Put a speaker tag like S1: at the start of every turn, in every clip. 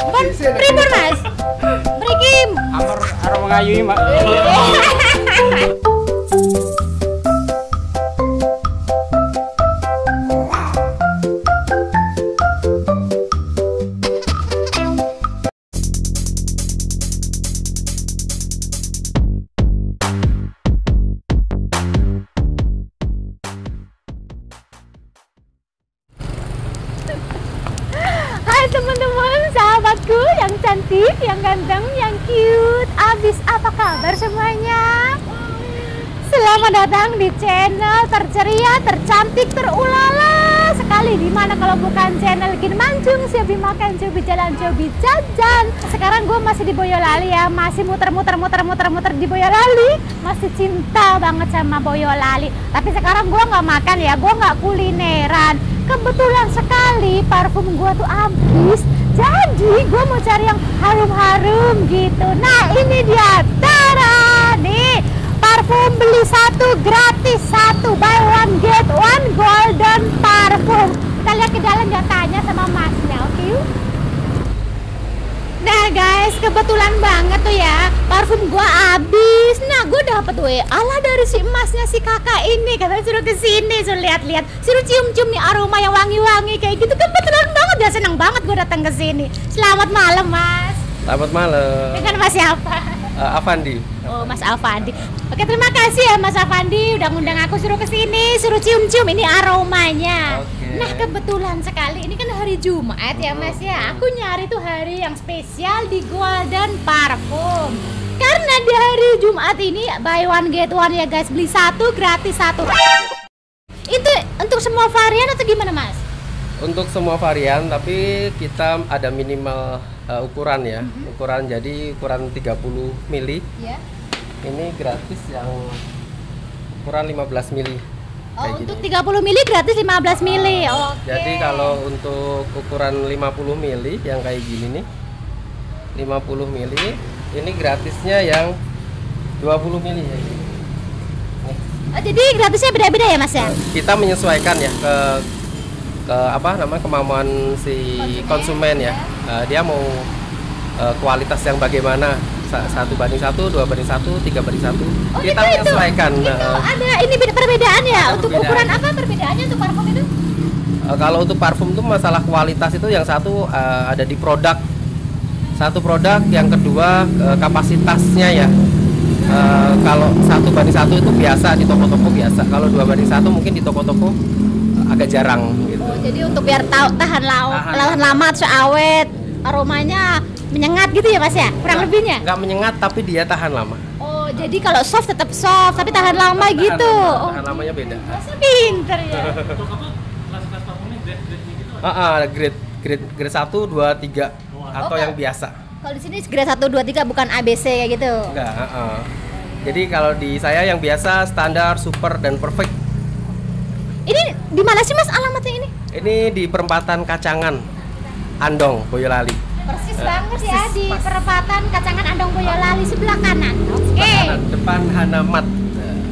S1: Pun pripun Mas? Mriki
S2: Amar arep ngayuhi, Mbak.
S1: Hai teman-teman, sahabatku yang cantik, yang ganteng, yang cute. Abis apa kabar semuanya? Selamat datang di channel terceria, tercantik, terulala sekali. Dimana kalau bukan channel Gin Manjung, Cobi Makan, Cobi Jalan, Cobi Jajan. Sekarang gue masih di Boyolali ya, masih muter-muter di Boyolali. Masih cinta banget sama Boyolali. Tapi sekarang gue nggak makan ya, gue nggak kulineran. Kebetulan sekali parfum gue tuh habis. Jadi gue mau cari yang harum-harum gitu. Nah ini dia, tada nih, parfum beli satu gratis satu, buy one get one golden parfum. Kita lihat ke dalam, dia tanya sama masnya, oke yuk. Nah guys, kebetulan banget tuh ya, parfum gua habis. Nah, gue dapet WA lah dari si emasnya si kakak ini, katanya suruh kesini, suruh lihat-lihat, suruh cium-cium nih aroma yang wangi-wangi kayak gitu. Kebetulan banget, dia seneng banget gue datang ke sini. Selamat malam Mas.
S3: Selamat malam.
S1: Dengan Mas siapa?
S3: Avandi.
S1: Oh, Mas Avandi. Oke, terima kasih ya Mas Avandi udah ngundang aku suruh kesini, suruh cium-cium ini aromanya.
S3: Oke.
S1: Nah, kebetulan sekali ini kan hari Jumat ya Mas ya. Aku nyari tuh hari yang spesial di Golden Parfum. Karena di hari Jumat ini buy one get one ya guys, beli satu gratis satu. Itu untuk semua varian atau gimana Mas?
S3: Untuk semua varian, tapi kita ada minimal ukuran ya. Ukuran, jadi ukuran 30 mili.
S1: Ya.
S3: Ini gratis yang ukuran 15 mili.
S1: Oh,
S3: Kayak
S1: untuk
S3: gini.
S1: 30 mili gratis 15 mili. Oke.
S3: Jadi kalau untuk ukuran 50 mili yang kayak gini nih, 50 mili, ini gratisnya yang 20 mili ya. Nih.
S1: Oh, jadi gratisnya beda-beda ya Mas ya?
S3: Kita menyesuaikan ya ke apa namanya, kemampuan si konsumen ya. Dia mau kualitas yang bagaimana, 1:1, 2:1, 3:1.
S1: Oh,
S3: Kita
S1: itu,
S3: menyesuaikan.
S1: Itu ada ini perbedaan ya
S3: Ada
S1: untuk
S3: perbedaan.
S1: ukuran apa perbedaannya untuk parfum itu?
S3: Kalau untuk parfum tuh masalah kualitas itu yang satu ada di produk. Satu produk, yang kedua kapasitasnya ya. Kalau 1:1 itu biasa di toko-toko biasa. Kalau 2:1 mungkin di toko-toko agak jarang gitu.
S1: Oh, jadi untuk biar tahan
S3: Tahan.
S1: lama, terus awet, aromanya menyengat gitu ya Mas ya? Kurang lebihnya?
S3: Nggak menyengat tapi dia tahan lama.
S1: Oh, jadi kalau soft tetap soft tapi tahan lama gitu. Oh,
S3: Tahan lamanya beda.
S1: Masnya pinter ya.
S3: Grade 1, 2, 3 atau yang biasa.
S1: Kalau di sini grade 1 2 3 bukan ABC kayak gitu.
S3: Enggak, Jadi kalau di saya yang biasa, standar, super dan perfect.
S1: Ini di mana sih Mas alamatnya ini?
S3: Ini di perempatan Kacangan, Andong, Boyolali.
S1: Persis banget ya di perempatan Kacangan Andong Boyolali sebelah kanan. Oke.
S3: Depan Hanamat.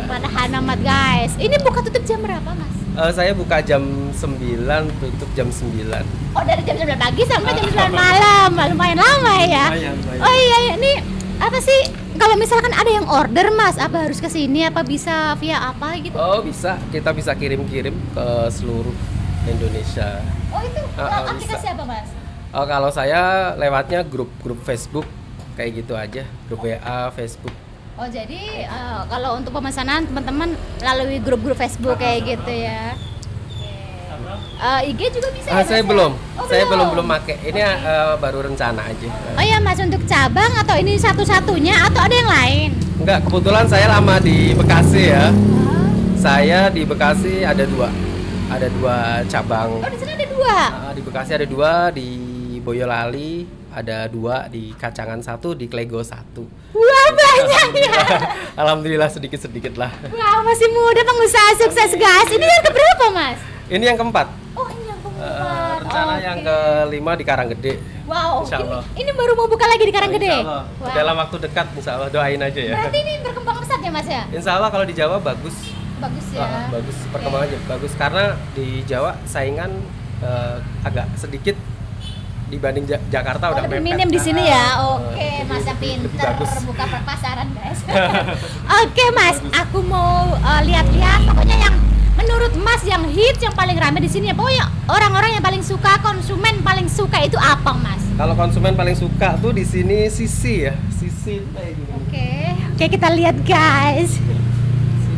S1: Pada Hanamat guys. Ini buka tutup jam berapa Mas?
S3: Saya buka jam 9, tutup jam 9.
S1: Oh, dari jam 9 pagi sampai jam 9 malam. Lumayan lama ya.
S3: Lumayan.
S1: Oh iya, ini apa sih? Kalau misalkan ada yang order Mas, apa harus ke sini, apa bisa via apa gitu?
S3: Oh bisa, kita bisa kirim-kirim ke seluruh Indonesia.
S1: Oh itu aplikasi
S3: bisa.
S1: apa Mas?
S3: Oh kalau saya lewatnya grup Facebook kayak gitu aja, grup WA, Facebook.
S1: Oh jadi kalau untuk pemesanan teman-teman melalui grup-grup Facebook kayak gitu ya. IG juga bisa ya,
S3: Saya
S1: Mas,
S3: belum,
S1: ya? Oh,
S3: saya belum pakai. Ini baru rencana aja.
S1: Oh ya Mas, untuk cabang atau ini satu-satunya atau ada yang lain?
S3: Enggak, kebetulan saya lama di Bekasi ya. Saya di Bekasi ada 2 cabang.
S1: Oh di sini ada 2.
S3: Di Bekasi ada 2, di Boyolali ada 2, di Kacangan 1, di Klego 1.
S1: Wah banyak ya.
S3: Alhamdulillah sedikit-sedikit lah.
S1: Wah masih muda, pengusaha sukses guys. Ini yang keberapa Mas?
S3: Ini yang keempat.
S1: Oh ini yang keempat.
S3: Rencana
S1: Oke.
S3: yang kelima di Karanggede.
S1: Wow.
S3: Insya Allah.
S1: Ini baru mau buka lagi di Karanggede.
S3: Insya Allah.
S1: Wow.
S3: Dalam waktu dekat, insya Allah, doain aja ya.
S1: Berarti ini berkembang pesat ya Mas ya?
S3: Insya Allah kalau di Jawa bagus.
S1: Bagus ya.
S3: Bagus, perkembangannya bagus karena di Jawa saingan agak sedikit dibanding Jakarta udah
S1: lebih
S3: mepet.
S1: minim di sini ya.
S3: Nah,
S1: Oke, Mas
S3: lebih
S1: pinter
S3: bagus.
S1: buka pasaran, guys. Oke, Mas, aku mau lihat-lihat pokoknya yang menurut Mas yang hits yang paling rame di sini ya. Pokoknya orang-orang yang paling suka, konsumen paling suka itu apa, Mas?
S3: Kalau konsumen paling suka tuh di sini sisi ya, sisi itu kayak gini.
S1: Oke, kita lihat, guys.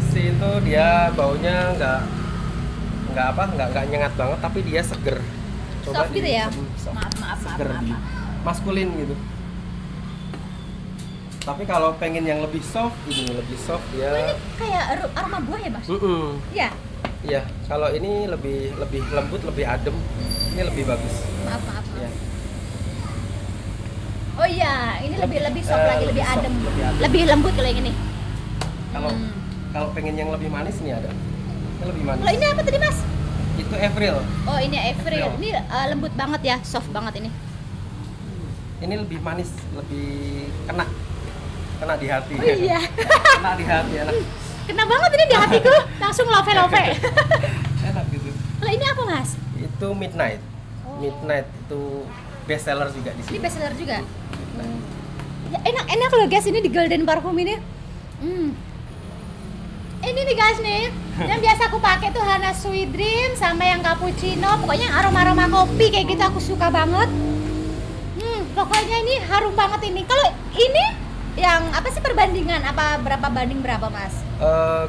S3: Sisi itu dia baunya nggak nyengat banget, tapi dia seger.
S1: Soft gitu ya?
S3: Soft.
S1: Maaf.
S3: Seger, maskulin gitu. Tapi kalau pengen yang lebih soft, ini lebih soft
S1: Oh, ini
S3: dia.
S1: kayak aroma buah ya, Mas? Iya.
S3: Iya, kalau ini lebih lembut, lebih adem. Ini lebih bagus.
S1: Maaf.
S3: Ya.
S1: Oh iya, ini lebih soft lagi, lebih
S3: soft,
S1: adem.
S3: lebih adem.
S1: Lebih lembut kalau yang ini.
S3: Kalau kalau pengen yang lebih manis nih ada. Ini lebih manis.
S1: Kalau ini apa tadi, Mas?
S3: Itu Avril.
S1: Oh, ini Avril.
S3: Avril.
S1: Ini lembut banget ya, soft banget ini.
S3: Ini lebih manis, lebih kena di hati.
S1: Oh iya.
S3: Kena di hati enak.
S1: Kena banget ini di hatiku. Langsung love.
S3: Enak gitu.
S1: Kalau ini apa, Mas?
S3: Itu Midnight.
S1: Oh.
S3: Midnight itu best seller juga di
S1: Ini
S3: sini.
S1: best seller juga.
S3: Midnight.
S1: Ya, enak loh guys ini di Golden Parfum ini. Ini nih guys nih, yang biasa aku pakai tuh Hana Sweet Dream sama yang cappuccino. Pokoknya aroma kopi kayak gitu aku suka banget. Pokoknya ini harum banget ini. Kalau ini yang apa sih perbandingan? Apa berapa banding berapa, Mas?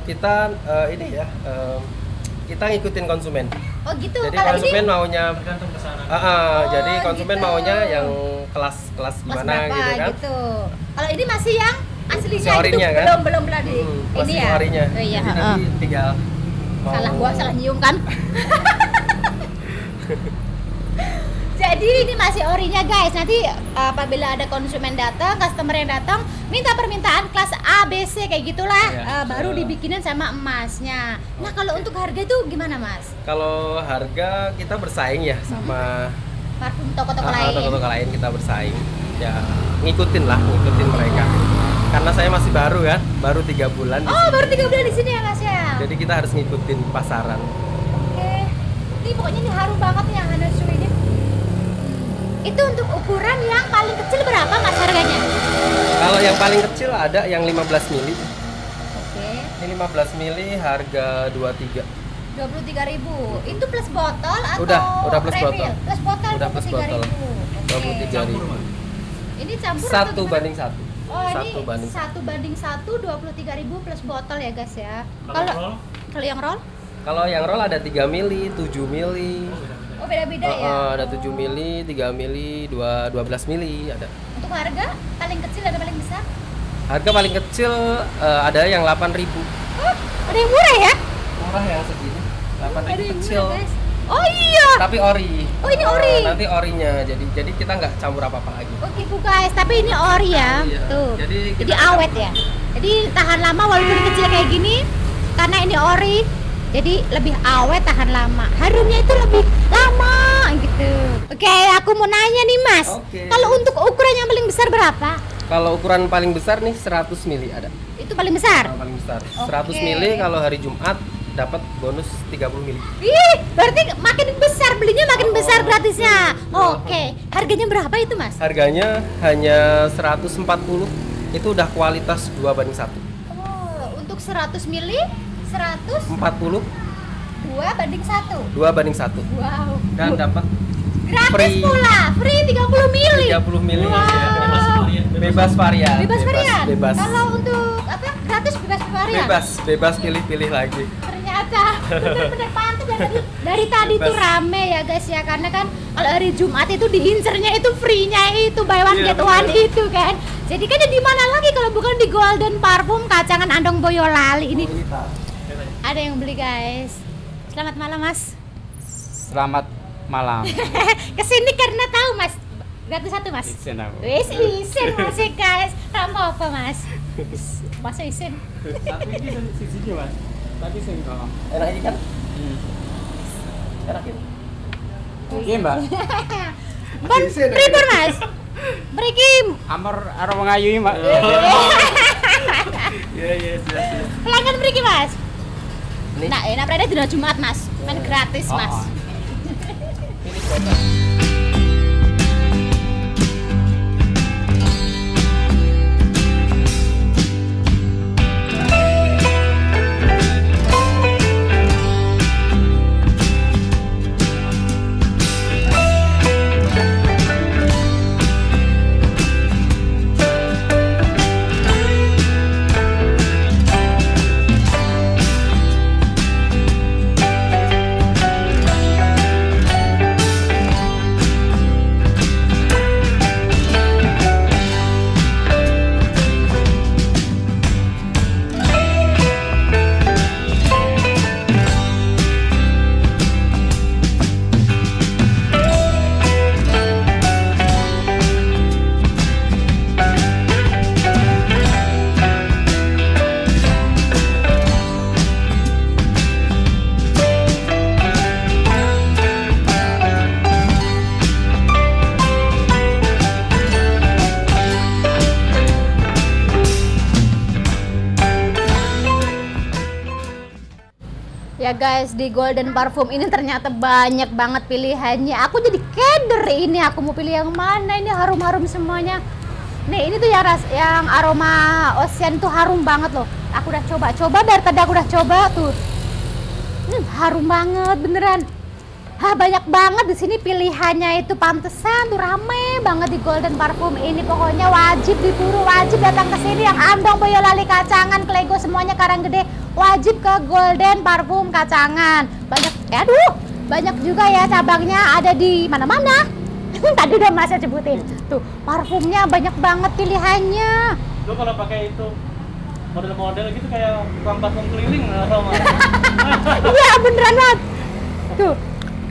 S3: Kita ini ya, kita ngikutin konsumen.
S1: Oh gitu.
S3: Jadi
S1: Kalau
S3: konsumen
S1: ini
S3: maunya,
S2: Tergantung pesanan.
S3: jadi konsumen
S1: gitu.
S3: maunya yang kelas
S1: kelas
S3: gimana
S1: berapa
S3: gitu kan?
S1: gitu. Kalau ini masih yang aslinya
S3: Si orinya
S1: gitu,
S3: kan?
S1: belum di ini
S3: Masih
S1: ya.
S3: orinya.
S1: Oh iya,
S3: Jadi nanti tinggal mau-
S1: Salah gua salah nyium kan. Jadi ini masih orinya guys. Nanti apabila ada konsumen datang, customer yang datang minta permintaan kelas A, B, C kayak gitulah,
S3: Iya.
S1: baru dibikinin sama emasnya. Nah, kalau untuk harga itu gimana, Mas?
S3: Kalau harga kita bersaing ya sama
S1: Parfum toko-toko lain.
S3: toko-toko lain kita bersaing. Ya ngikutin mereka. Karena saya masih baru kan, baru 3 bulan.
S1: Oh, baru 3 bulan di sini ya, Mas ya.
S3: Jadi kita harus ngikutin pasaran.
S1: Oke. Ini pokoknya ini harum banget nih yang Hanasu ini. Itu untuk ukuran yang paling kecil berapa, Mas, harganya?
S3: Kalau yang paling kecil ada yang 15 mili.
S1: Oke.
S3: Ini 15 mili harga 23.
S1: 23.000. Itu plus botol atau
S3: Udah plus
S1: refill?
S3: botol.
S1: Plus botol
S3: Udah plus
S1: 23.000.
S3: botol.
S1: Oke.
S3: 23.000.
S1: Ini campur atau
S3: 1
S1: gimana?
S3: banding 1.
S1: Oh, ini
S3: 1 banding
S1: 1 banding 1 23.000 plus botol ya, guys ya.
S2: Kalau roll?
S1: Kalau yang roll?
S3: Kalau yang roll ada 3 mili, 7 mili.
S1: Oh, beda-beda ya.
S3: Ada 7 mili, 3 mili, 12 mili ada.
S1: Untuk harga paling kecil dan paling besar?
S3: Harga paling kecil ada yang 8.000.
S1: Oh, ada yang murah ya?
S3: Murah yang segini. 8.000
S1: Ada yang
S3: kecil.
S1: murah, guys. Oh iya.
S3: Tapi ori.
S1: Oh, ini ori.
S3: Nanti orinya. Jadi kita nggak campur apa-apa lagi.
S1: Oh gitu guys, tapi ini ori ya.
S3: Iya.
S1: Tuh.
S3: Jadi
S1: Jadi
S3: kita-
S1: awet ya. Jadi tahan lama walaupun kecil kayak gini karena ini ori. Jadi lebih awet, tahan lama. Harumnya itu lebih lama gitu. Oke, aku mau nanya nih, Mas.
S3: Oke.
S1: Kalau untuk ukuran yang paling besar berapa?
S3: Kalau ukuran paling besar nih 100 mili ada.
S1: Itu paling besar.
S3: Paling besar.
S1: Oke.
S3: 100 mili kalau hari Jumat dapat bonus 30 mili.
S1: Ih, berarti makin besar belinya makin besar gratisnya. Oke, harganya berapa itu, Mas?
S3: Harganya hanya 140. Itu udah kualitas 2 banding 1.
S1: Oh, untuk 100 mili 100
S3: 40
S1: 2 banding 1.
S3: 2 banding 1.
S1: Wow.
S3: Dan dapat
S1: Gratis
S3: free.
S1: pula, free 30 mili.
S3: 30 mili.
S1: Wow.
S3: Bebas varian.
S1: Bebas varian.
S3: Bebas.
S1: Kalau untuk apa? Gratis bebas varian.
S3: Bebas pilih-pilih lagi.
S1: Ternyata benar-benar pantas dari tadi
S3: Bebas.
S1: tuh rame ya guys ya, karena kan kalau hari Jumat itu diincernya itu free-nya itu buy one
S3: Iya,
S1: get one
S3: bener.
S1: itu kan. Jadi kan di mana lagi kalau bukan di Golden Parfum Kacangan Andong Boyolali ini. Ada yang beli guys. Selamat malam Mas.
S2: Selamat malam.
S1: Kesini karena tahu Mas. Gratis 1 Mas.
S2: Isin aku.
S1: Wis isin masih guys. Rampo apa Mas? Masa isin?
S2: Tapi ini sisinya mas. Tapi sing kok.
S3: Enak ini kan? Enak ini.
S2: Iya mbak.
S1: Bon, pripun Mas? Mriki
S2: Amor arep ngayui mbak.
S3: Iya.
S1: pelanggan mriki Mas.
S3: Ini.
S1: Nah, enak prene dina Jumat Mas. Main gratis Mas.
S2: Oh.
S3: Ini kota.
S1: Ya guys, di Golden Parfum ini ternyata banyak banget pilihannya. Aku jadi keder ini, aku mau pilih yang mana. Ini harum-harum semuanya. Nih, ini tuh yang aroma Ocean tuh harum banget loh. Aku udah coba dari tadi aku udah coba tuh. Harum banget beneran. Banyak banget di sini pilihannya, itu pantesan tuh rame banget di Golden Parfum ini. Pokoknya wajib diburu, wajib datang ke sini. Yang Andong, Boyolali, Kacangan, Klego semuanya Karanggede, wajib ke Golden Parfum Kacangan. Banyak juga ya cabangnya, ada di mana-mana. Tadi udah Mas sebutin. Tuh, parfumnya banyak banget pilihannya.
S4: Lu kalau pakai itu model-model gitu kayak tukang parfum keliling aroma.
S1: Iya, beneran banget. Tuh.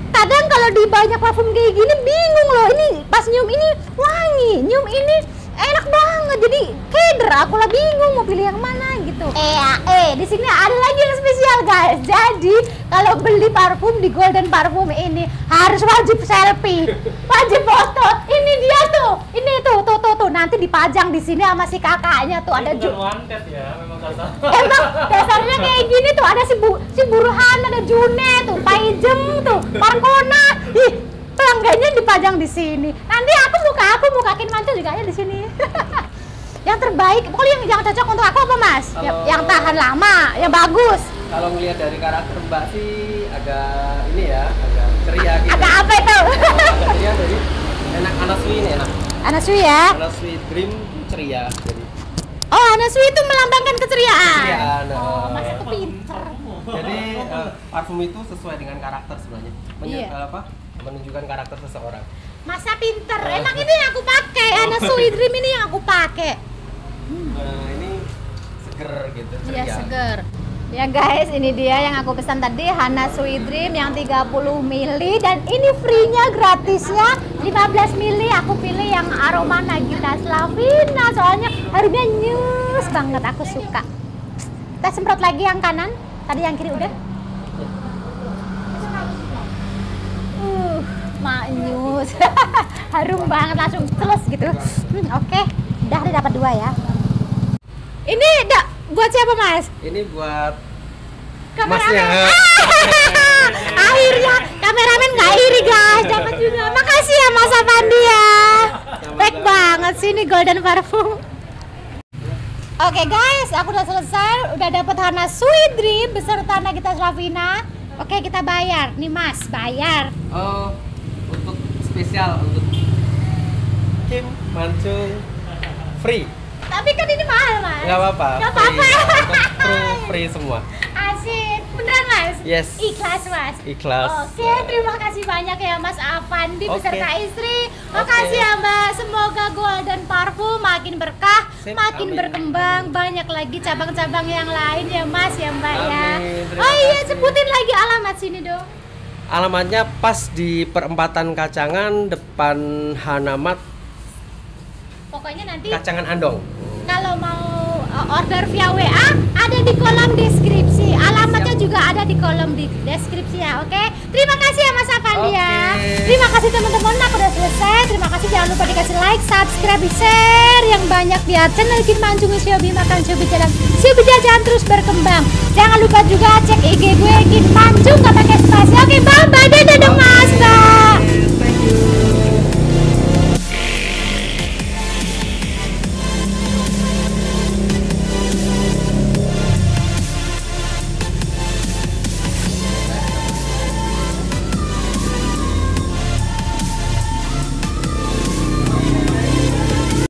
S1: Kadang kalau di banyak parfum kayak gini bingung loh, ini pas nyium ini wangi, nyium ini enak banget, jadi keder, aku lah bingung mau pilih yang mana gitu. Di sini ada lagi yang spesial guys. Jadi kalau beli parfum di Golden Parfum ini harus wajib selfie, wajib foto. Ini dia tuh, ini tuh nanti dipajang di sini sama si kakaknya tuh. Ada
S4: wanted ya, memang dasar.
S1: Emang dasarnya kayak gini tuh, ada si Burhan, ada June tuh, Paijem tuh, Parkona. Pelanggannya dipajang di sini. Nanti aku mukakin mantul juga ya di sini. Yang terbaik, pokoknya yang cocok untuk aku apa Mas? Yang tahan lama, yang bagus.
S3: Kalau ngelihat dari karakter Mbak sih agak ini ya, agak ceria gitu.
S1: Ada apa itu?
S3: Agak ceria, jadi enak. Anasui ini enak.
S1: Anasui ya?
S3: Anasui Dream ceria. Jadi
S1: Oh, Anasui itu melambangkan keceriaan.
S3: keceriaan.
S1: Mas itu pinter.
S3: Jadi parfum itu sesuai dengan karakter sebenarnya.
S1: Iya.
S3: Menunjukkan karakter seseorang.
S1: Masa pinter? Emang ini yang aku pakai, Anasui Dream ini yang aku pakai.
S3: Ini seger gitu,
S1: Iya,
S3: ceria.
S1: seger. Ya guys, ini dia yang aku pesan tadi, Hana Sweet Dream yang 30 ml, dan ini free-nya, gratisnya 15 ml. Aku pilih yang aroma Nagita Slavina, soalnya harumnya nyus banget, aku suka. Kita semprot lagi yang kanan, tadi yang kiri udah. Maknyus. Harum banget, langsung celus gitu. Oke, udah dapat 2 ya. Ini buat siapa Mas?
S3: Ini buat
S1: Kameramen.
S3: Masnya.
S1: Akhirnya kameramen nggak iri guys, dapat juga. Makasih ya Mas Avandi ya. Baik banget sih ini Golden Parfum. Oke guys, aku udah selesai, udah dapat Hana Sweet Dream beserta Nagita Slavina. Oke, kita bayar. Nih Mas, bayar.
S3: Untuk spesial untuk Kim Mancung free.
S1: Tapi kan ini mahal Mas.
S3: Nggak apa-apa.
S1: Nggak apa-apa.
S3: Untuk kru free semua.
S1: Asik. Beneran Mas?
S3: Yes.
S1: Ikhlas Mas?
S3: Ikhlas.
S1: Oke, terima kasih banyak ya Mas Avandi beserta istri.
S3: Oke.
S1: Makasih ya Mbak. Semoga Golden Parfum makin berkah,
S3: Sip,
S1: makin
S3: amin.
S1: berkembang, banyak lagi cabang-cabang yang lain ya Mas ya Mbak ya.
S3: Amin, terima
S1: Oh iya,
S3: kasih.
S1: sebutin lagi alamat sini dong.
S3: Alamatnya pas di perempatan Kacangan depan Hanamat
S1: Pokoknya nanti
S3: Kacangan Andong.
S1: kalau mau order via WA ada di kolom deskripsi. Alamatnya juga ada di kolom di deskripsi ya, oke? Terima kasih ya Mas Avandi ya.
S3: Oke.
S1: Terima kasih teman-teman, aku udah selesai. Terima kasih, jangan lupa dikasih like, subscribe, share yang banyak biar channel Kim Mancung Siobi Makan Siobi Jalan Siobi Jajan terus berkembang. Jangan lupa juga cek IG gue Kim Mancung gak pakai spasi. Oke, bye bye, dadah dong Mas. Bye.